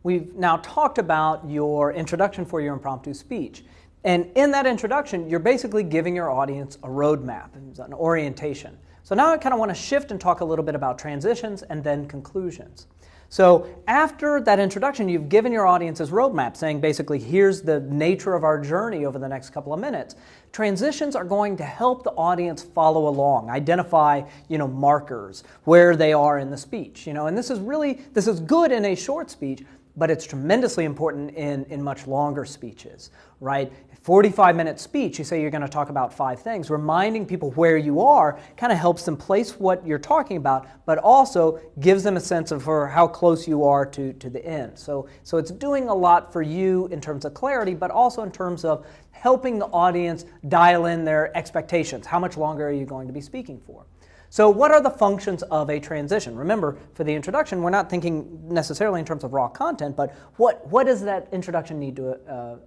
We've now talked about your introduction for your impromptu speech. And in that introduction, you're basically giving your audience a roadmap, an orientation. So now I kind of want to shift and talk a little bit about transitions and then conclusions. So after that introduction, you've given your audience's roadmap, saying basically, here's the nature of our journey over the next couple of minutes. Transitions are going to help the audience follow along, identify, markers, where they are in the speech. And this is good in a short speech, but it's tremendously important in much longer speeches, right? 45-minute speech, you say you're going to talk about 5 things. Reminding people where you are kind of helps them place what you're talking about, but also gives them a sense of how close you are to the end. So it's doing a lot for you in terms of clarity, but also in terms of helping the audience dial in their expectations. How much longer are you going to be speaking for? So what are the functions of a transition? Remember, for the introduction, we're not thinking necessarily in terms of raw content, but what does that introduction need to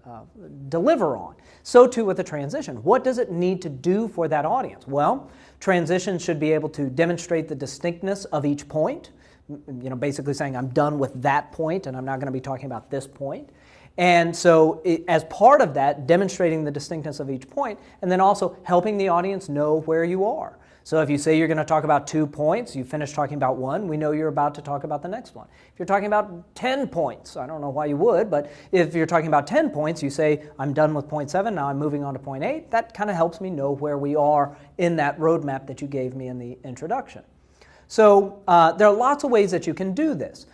deliver on? So too with the transition. What does it need to do for that audience? Well, transitions should be able to demonstrate the distinctness of each point, basically saying I'm done with that point and I'm not going to be talking about this point. And so as part of that, demonstrating the distinctness of each point, and then also helping the audience know where you are. So if you say you're going to talk about 2 points, you finish talking about one, we know you're about to talk about the next one. If you're talking about 10 points, I don't know why you would, but if you're talking about 10 points, you say, I'm done with point 7, now I'm moving on to point 8. That kind of helps me know where we are in that roadmap that you gave me in the introduction. So there are lots of ways that you can do this.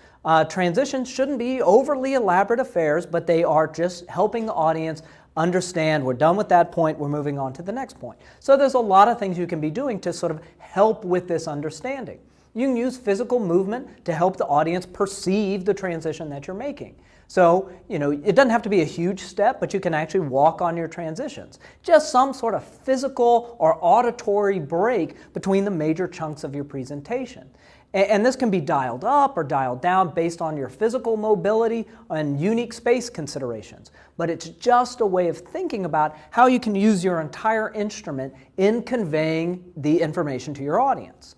Transitions shouldn't be overly elaborate affairs, but they are just helping the audience understand we're done with that point, we're moving on to the next point. So there's a lot of things you can be doing to sort of help with this understanding. You can use physical movement to help the audience perceive the transition that you're making. So, it doesn't have to be a huge step, but you can actually walk on your transitions. Just some sort of physical or auditory break between the major chunks of your presentation. And this can be dialed up or dialed down based on your physical mobility and unique space considerations. But it's just a way of thinking about how you can use your entire instrument in conveying the information to your audience.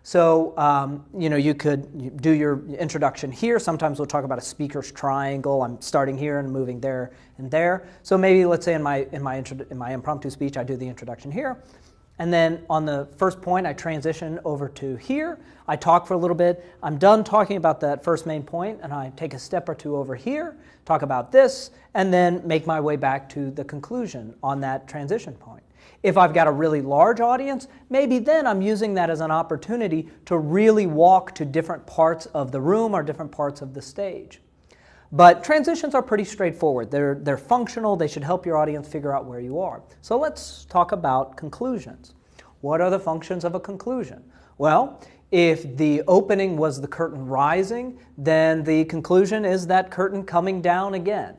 So, you could do your introduction here. Sometimes we'll talk about a speaker's triangle. I'm starting here and moving there and there. So maybe, let's say in my impromptu speech, I do the introduction here. And then on the first point, I transition over to here. I talk for a little bit. I'm done talking about that first main point, and I take a step or two over here, talk about this, and then make my way back to the conclusion on that transition point. If I've got a really large audience, maybe then I'm using that as an opportunity to really walk to different parts of the room or different parts of the stage. But transitions are pretty straightforward. They're functional. They should help your audience figure out where you are. So let's talk about conclusions. What are the functions of a conclusion? Well, if the opening was the curtain rising, then the conclusion is that curtain coming down again.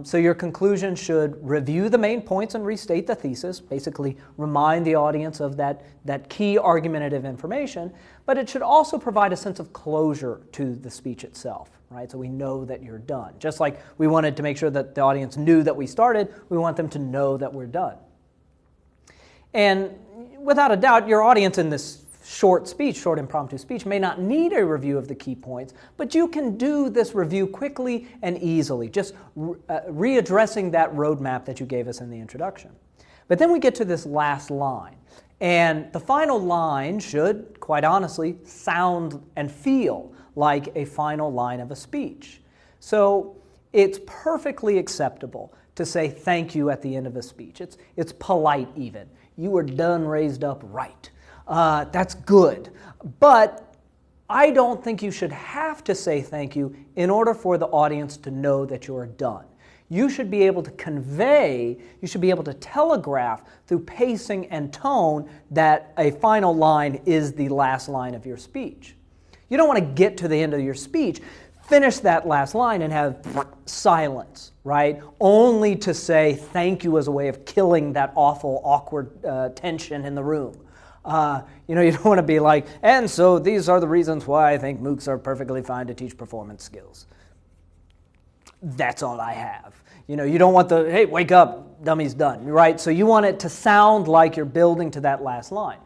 So your conclusion should review the main points and restate the thesis, basically remind the audience of that key argumentative information, but it should also provide a sense of closure to the speech itself, right? So we know that you're done. Just like we wanted to make sure that the audience knew that we started, we want them to know that we're done. And without a doubt, your audience in this short impromptu speech may not need a review of the key points, but you can do this review quickly and easily, just readdressing that roadmap that you gave us in the introduction. But then we get to this last line, and the final line should, quite honestly, sound and feel like a final line of a speech. So it's perfectly acceptable to say thank you at the end of a speech. It's polite even. You were done, raised up, right. That's good. But I don't think you should have to say thank you in order for the audience to know that you're done. You should be able to convey, you should be able to telegraph through pacing and tone that a final line is the last line of your speech. You don't want to get to the end of your speech, finish that last line and have silence, right? Only to say thank you as a way of killing that awful, awkward tension in the room. You don't want to be like, and so these are the reasons why I think MOOCs are perfectly fine to teach performance skills. That's all I have. You don't want the, hey, wake up, dummy's done, right? So you want it to sound like you're building to that last line.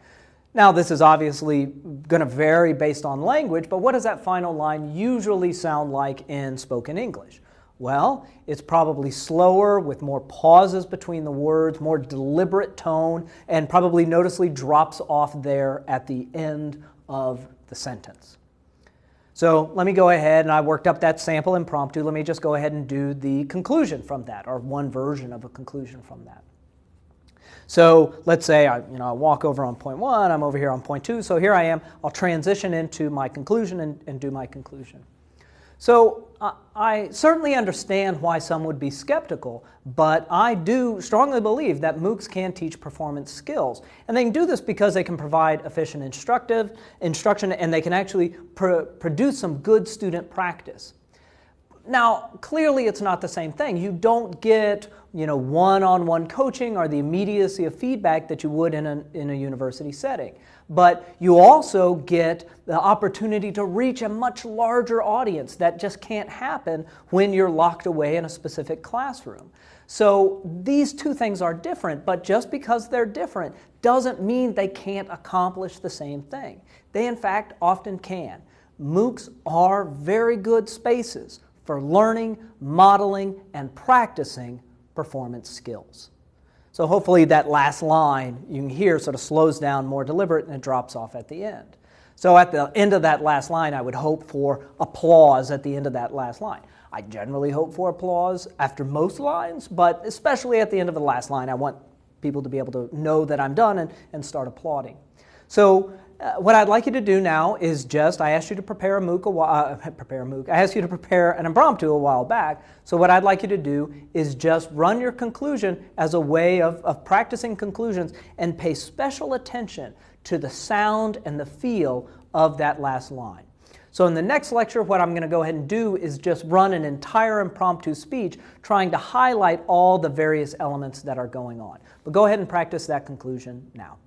Now, this is obviously going to vary based on language, but what does that final line usually sound like in spoken English? Well, it's probably slower with more pauses between the words, more deliberate tone, and probably noticeably drops off there at the end of the sentence. So let me go ahead, and I worked up that sample impromptu. Let me just go ahead and do the conclusion from that, or one version of a conclusion from that. So let's say I walk over on point 1, I'm over here on point 2, so here I am. I'll transition into my conclusion and do my conclusion. So I certainly understand why some would be skeptical, but I do strongly believe that MOOCs can teach performance skills. And they can do this because they can provide efficient instruction, and they can actually produce some good student practice. Now, clearly it's not the same thing. You don't get one-on-one coaching or the immediacy of feedback that you would in a university setting. But you also get the opportunity to reach a much larger audience that just can't happen when you're locked away in a specific classroom. So these two things are different, but just because they're different doesn't mean they can't accomplish the same thing. They, in fact, often can. MOOCs are very good spaces for learning, modeling, and practicing performance skills. So hopefully that last line you can hear sort of slows down, more deliberate, and it drops off at the end. So at the end of that last line, I would hope for applause at the end of that last line. I generally hope for applause after most lines, but especially at the end of the last line, I want people to be able to know that I'm done and start applauding. So what I'd like you to do now is I asked you to prepare a MOOC, I asked you to prepare an impromptu a while back. So what I'd like you to do is just run your conclusion as a way of practicing conclusions and pay special attention to the sound and the feel of that last line. So in the next lecture, what I'm going to go ahead and do is just run an entire impromptu speech trying to highlight all the various elements that are going on. But go ahead and practice that conclusion now.